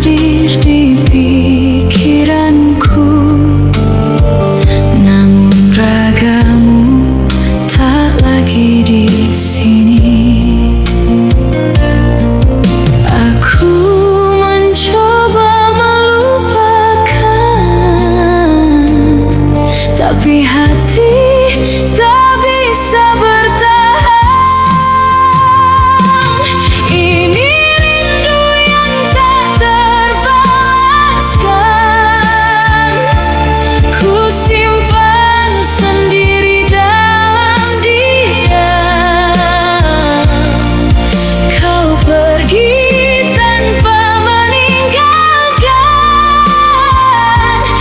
hadir di pikiranku, namun ragamu tak lagi di sini. Aku mencoba melupakan, tapi hati tak bisa bertahan. Ini rindu yang tak terbalaskan, ku simpan sendiri dalam diam. Kau pergi tanpa meninggalkan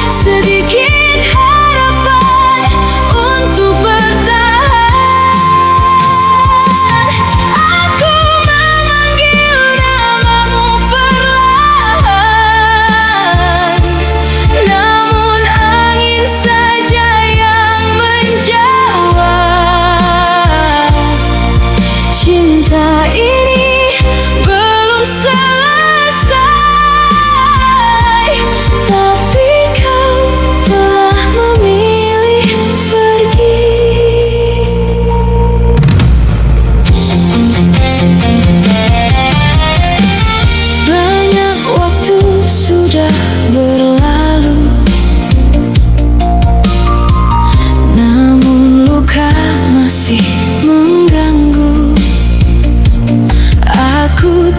sedikit harapan untuk bertahan. Aku memanggil namamu perlahan, namun angin saja yang menjawab. Cinta ini belum selesai, tapi kau telah memilih pergi. Banyak waktu sudah berlalu, namun luka masih mengganggu. Aku